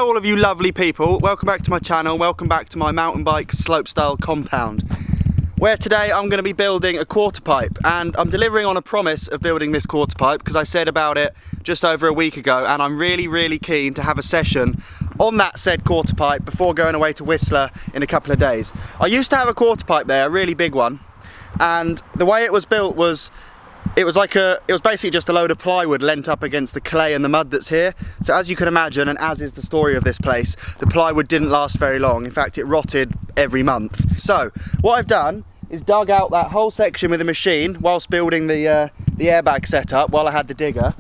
Hello all of you lovely people, welcome back to my channel, welcome back to my mountain bike slopestyle compound, where today I'm going to be building a quarter pipe, and I'm delivering on a promise of building this quarter pipe because I said about it just over a week ago, and I'm really keen to have a session on that said quarter pipe before going away to Whistler in a couple of days. I used to have a quarter pipe there, a really big one, and the way it was built was it was basically just a load of plywood lent up against the clay and the mud that's here. So as you can imagine, and as is the story of this place, the plywood didn't last very long. In fact, it rotted every month. So what I've done is dug out that whole section with a machine whilst building the airbag setup while I had the digger.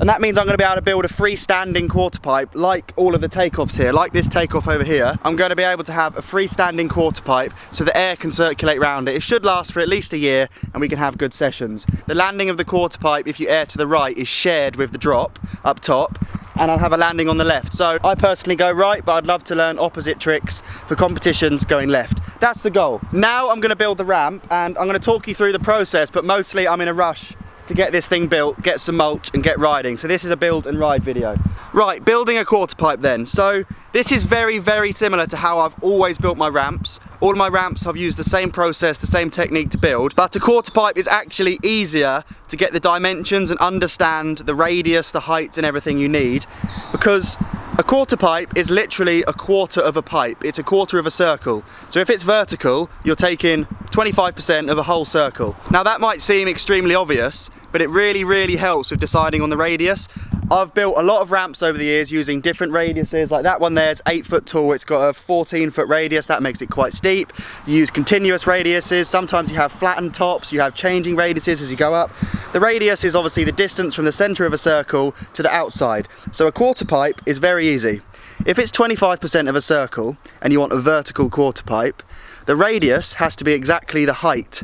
And that means I'm going to be able to build a freestanding quarter pipe like all of the takeoffs here, like this takeoff over here. I'm going to be able to have a freestanding quarter pipe so the air can circulate around it. It should last for at least a year and we can have good sessions. The landing of the quarter pipe, if you air to the right, is shared with the drop up top, and I'll have a landing on the left. So I personally go right, but I'd love to learn opposite tricks for competitions going left. That's the goal. Now I'm going to build the ramp and I'm going to talk you through the process, but mostly I'm in a rush to get this thing built, get some mulch and get riding. So this is a build and ride video. Right, building a quarter pipe then. So this is very similar to how I've always built my ramps. All of my ramps I've used the same process, the same technique to build, but a quarter pipe is actually easier to get the dimensions and understand the radius, the heights and everything you need, because a quarter pipe is literally a quarter of a pipe. It's a quarter of a circle. So if it's vertical, you're taking 25% of a whole circle. Now that might seem extremely obvious, but it really helps with deciding on the radius. I've built a lot of ramps over the years using different radiuses. Like that one there's 8 foot tall, it's got a 14-foot radius, that makes it quite steep. You use continuous radiuses, sometimes you have flattened tops, you have changing radiuses as you go up. The radius is obviously the distance from the center of a circle to the outside. So a quarter pipe is very easy. If it's 25% of a circle and you want a vertical quarter pipe, the radius has to be exactly the height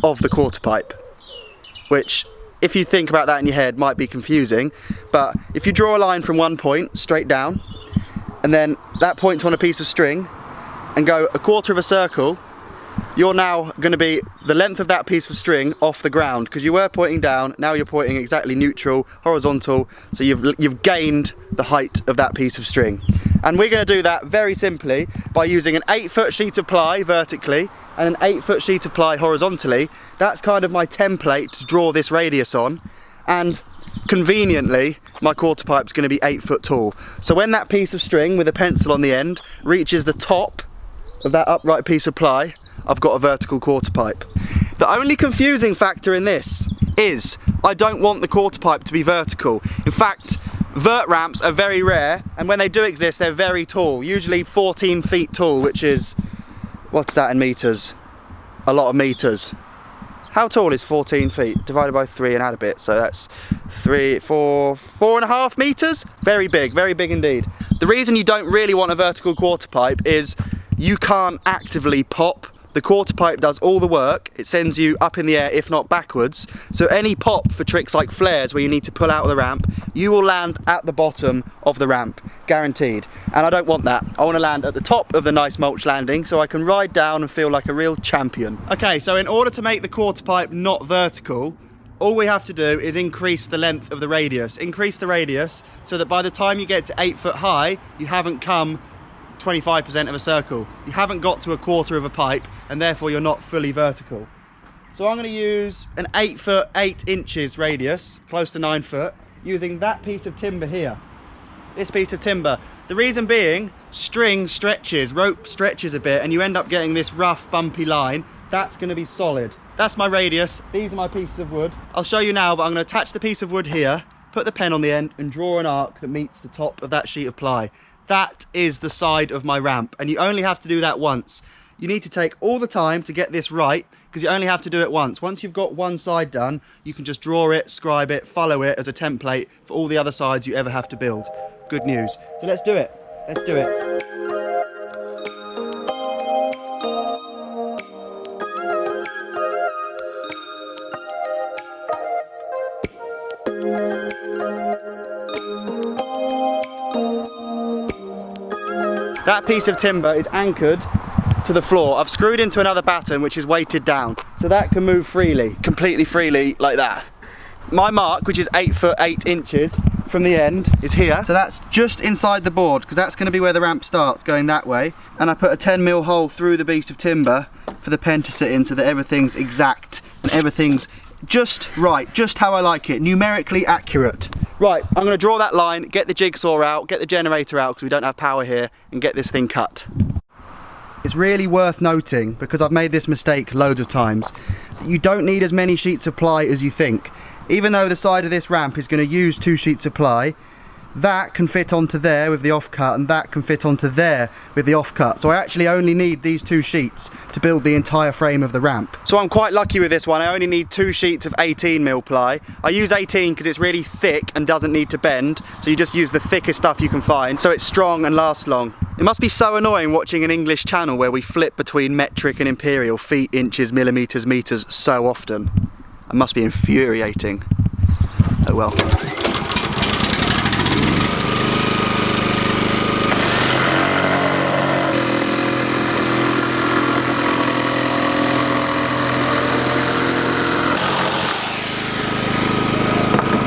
of the quarter pipe, which, if you think about that in your head, might be confusing. But if you draw a line from one point straight down, and then that point's on a piece of string, and go a quarter of a circle, you're now going to be the length of that piece of string off the ground, because you were pointing down, now you're pointing exactly neutral, horizontal, so you've gained the height of that piece of string. And we're going to do that very simply by using an 8-foot sheet of ply vertically and an 8-foot sheet of ply horizontally. That's kind of my template to draw this radius on, and conveniently my quarter pipe's going to be 8 foot tall. So when that piece of string with a pencil on the end reaches the top of that upright piece of ply, I've got a vertical quarter pipe. The only confusing factor in this is I don't want the quarter pipe to be vertical. In fact, vert ramps are very rare, and when they do exist they're very tall, usually 14 feet tall, which is, what's that in meters? A lot of meters. How tall is 14 feet? Divided by 3 and add a bit, so that's 4.5 meters? Very big indeed. The reason you don't really want a vertical quarter pipe is you can't actively pop. The quarter pipe does all the work. It sends you up in the air, if not backwards. So any pop for tricks like flares where you need to pull out of the ramp, you will land at the bottom of the ramp, guaranteed. And I don't want that. I want to land at the top of the nice mulch landing so I can ride down and feel like a real champion. Okay, so in order to make the quarter pipe not vertical, all we have to do is increase the length of the radius. Increase the radius so that by the time you get to 8 foot high, you haven't come 25% of a circle. You haven't got to a quarter of a pipe, and therefore you're not fully vertical. So I'm going to use an 8 foot 8 inches radius, close to 9 foot, using that piece of timber here. This piece of timber. The reason being, string stretches, rope stretches a bit, and you end up getting this rough, bumpy line. That's going to be solid. That's my radius. These are my pieces of wood. I'll show you now, but I'm going to attach the piece of wood here, put the pen on the end, and draw an arc that meets the top of that sheet of ply. That is the side of my ramp, and you only have to do that once. You need to take all the time to get this right, because you only have to do it once. Once you've got one side done, you can just draw it, scribe it, follow it as a template for all the other sides you ever have to build. Good news. So let's do it. Let's do it. That piece of timber is anchored to the floor. I've screwed into another batten which is weighted down, so that can move freely, completely freely like that. My mark, which is 8 foot 8 inches, from the end is here. So that's just inside the board, because that's going to be where the ramp starts, going that way. And I put a 10mm hole through the piece of timber for the pen to sit in, so that everything's exact and everything's just right, just how I like it, numerically accurate. Right, I'm going to draw that line, get the jigsaw out, get the generator out because we don't have power here, and get this thing cut. It's really worth noting, because I've made this mistake loads of times, that you don't need as many sheets of ply as you think. Even though the side of this ramp is going to use 2 sheets of ply, that can fit onto there with the offcut, and that can fit onto there with the offcut. So I actually only need these 2 sheets to build the entire frame of the ramp. So I'm quite lucky with this one. I only need 2 sheets of 18mm ply. I use 18 because it's really thick and doesn't need to bend. So you just use the thickest stuff you can find, so it's strong and lasts long. It must be so annoying watching an English channel where we flip between metric and imperial, feet, inches, millimeters, meters so often. It must be infuriating. Oh well.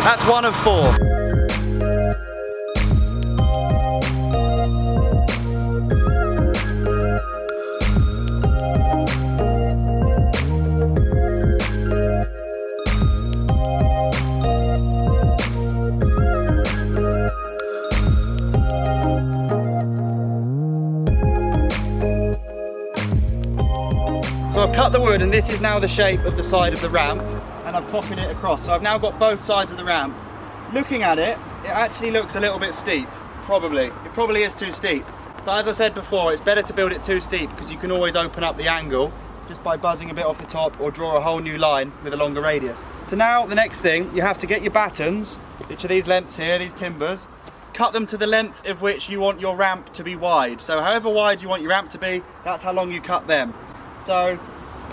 That's 1 of 4. So I've cut the wood, and this is now the shape of the side of the ramp, and I've copied it across. So I've now got both sides of the ramp. Looking at it, it actually looks a little bit steep, probably. It probably is too steep. But as I said before, it's better to build it too steep because you can always open up the angle just by buzzing a bit off the top or draw a whole new line with a longer radius. So now the next thing, you have to get your battens, which are these lengths here, these timbers, cut them to the length of which you want your ramp to be wide. So however wide you want your ramp to be, that's how long you cut them. So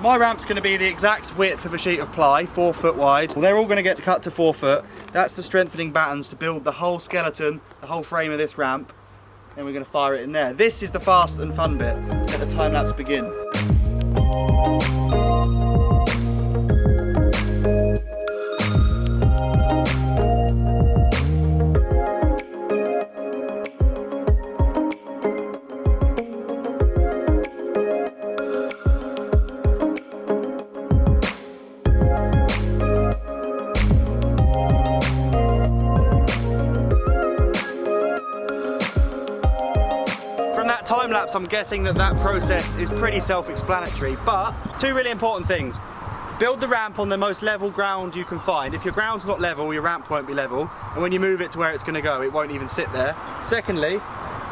my ramp's going to be the exact width of a sheet of ply, 4 foot wide. Well, they're all going to get cut to 4 foot. That's the strengthening battens to build the whole skeleton, the whole frame of this ramp. And we're going to fire it in there. This is the fast and fun bit. Let the time lapse begin. Time lapse, I'm guessing that process is pretty self-explanatory, but 2 really important things. Build the ramp on the most level ground you can find. If your ground's not level, your ramp won't be level, and when you move it to where it's going to go, it won't even sit there. Secondly,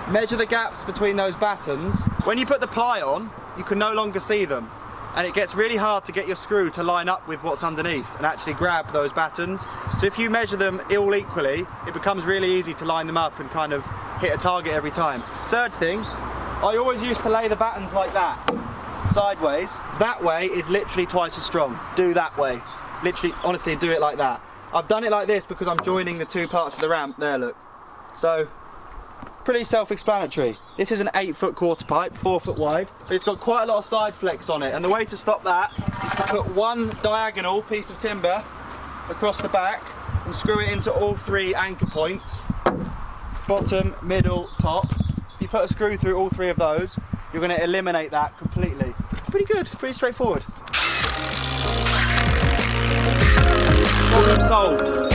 measure the gaps between those battens. When you put the ply on, you can no longer see them, and it gets really hard to get your screw to line up with what's underneath and actually grab those battens. So if you measure them all equally, it becomes really easy to line them up and kind of hit a target every time. Third thing, I always used to lay the battens like that, sideways. That way is literally twice as strong. Do that way. Literally, honestly, do it like that. I've done it like this because I'm joining the 2 parts of the ramp. There, look. So, pretty self-explanatory. This is an 8 foot quarter pipe, 4 foot wide, but it's got quite a lot of side flex on it, and the way to stop that is to put one diagonal piece of timber across the back and screw it into all 3 anchor points, bottom, middle, top. If you put a screw through all 3 of those, you're going to eliminate that completely. Pretty good, pretty straightforward. Problem solved.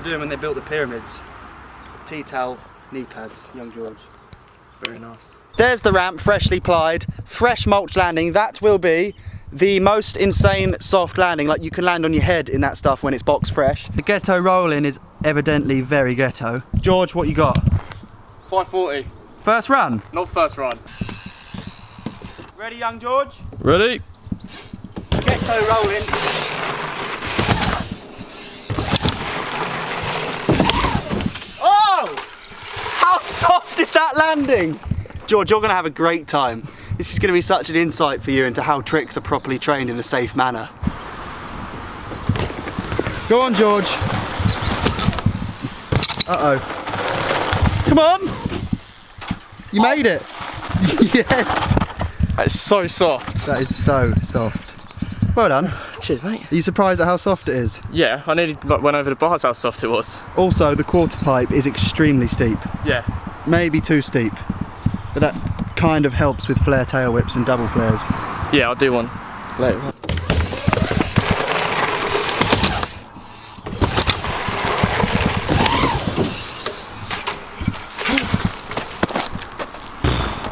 Doing when they built the pyramids. Tea towel, knee pads, young George. Very nice. There's the ramp, freshly plied, fresh mulch landing. That will be the most insane soft landing, like you can land on your head in that stuff when it's box fresh. The ghetto rolling is evidently very ghetto. George, what you got? 540. First run? Not first run. Ready, young George? Ready. Ghetto rolling. soft is that landing? George, you're gonna have a great time. This is gonna be such an insight for you into how tricks are properly trained in a safe manner. Go on, George. Uh-oh. Come on! You made it! Yes! That's so soft. That is so soft. Well done. Cheers, mate. Are you surprised at how soft it is? Yeah, I nearly went over the bars how soft it was. Also, the quarter pipe is extremely steep. Yeah. Maybe too steep. But that kind of helps with flare tail whips and double flares. Yeah, I'll do one later.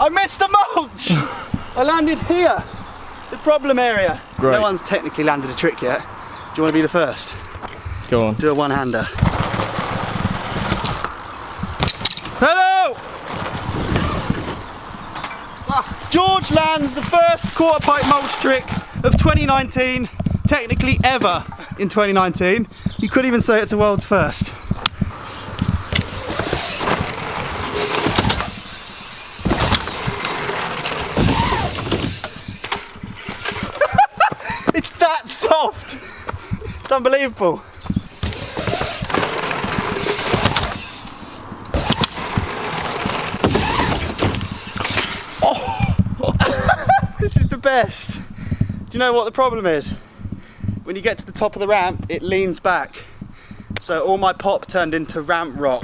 I missed the mulch! I landed here, the problem area. Great. No one's technically landed a trick yet. Do you want to be the first? Go on. Do a one-hander. Hello! George lands the first quarter pipe mulch trick of 2019, technically ever in 2019. You could even say it's a world's first. It's that soft! It's unbelievable. This is the best. Do you know what the problem is? When you get to the top of the ramp, it leans back. So all my pop turned into ramp rock.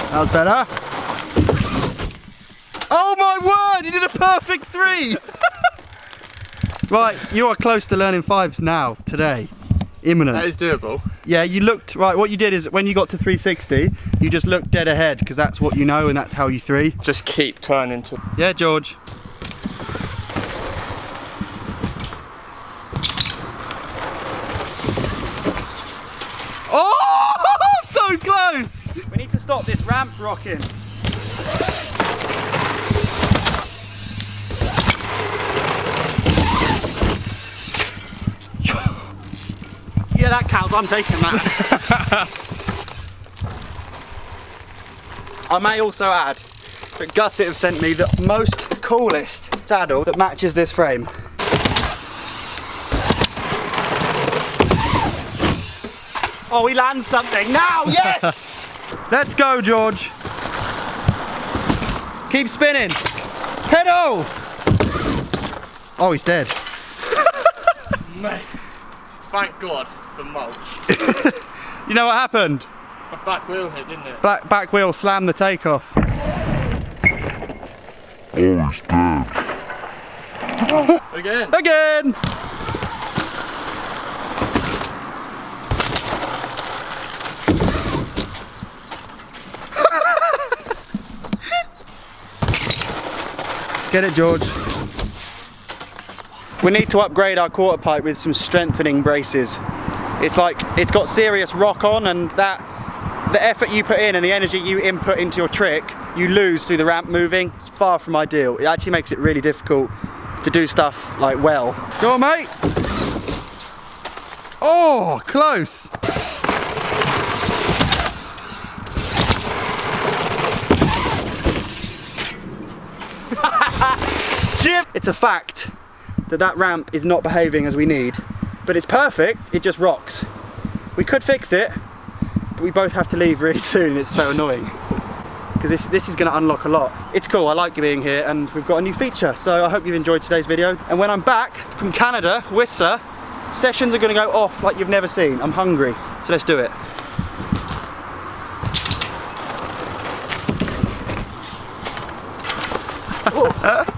That was better. Oh my word, you did a perfect 3! Right, you are close to learning 5s now, today. Imminent. That is doable. Yeah, you looked, right, what you did is when you got to 360, you just looked dead ahead because that's what you know and that's how you 3. Just keep turning to... Yeah, George. Oh, so close! We need to stop this ramp rocking. Yeah, that counts, I'm taking that. I may also add that Gusset have sent me the most coolest saddle that matches this frame. Oh, we land something now, yes! Let's go, George. Keep spinning. Pedal! Oh, he's dead. Mate, thank God for mulch. You know what happened? My back wheel hit, didn't it? Back wheel slammed the takeoff. Oh, he's dead. Again. Again! Get it, George. We need to upgrade our quarter pipe with some strengthening braces. It's like, it's got serious rock on, and that the effort you put in and the energy you input into your trick, you lose through the ramp moving. It's far from ideal. It actually makes it really difficult to do stuff like well. Go on, mate. Oh, close. It's a fact that that ramp is not behaving as we need, but it's perfect, it just rocks. We could fix it, but we both have to leave really soon and it's so annoying. Because this is going to unlock a lot. It's cool, I like being here and we've got a new feature, so I hope you've enjoyed today's video. And when I'm back from Canada, Whistler, sessions are going to go off like you've never seen. I'm hungry, so let's do it. Oh.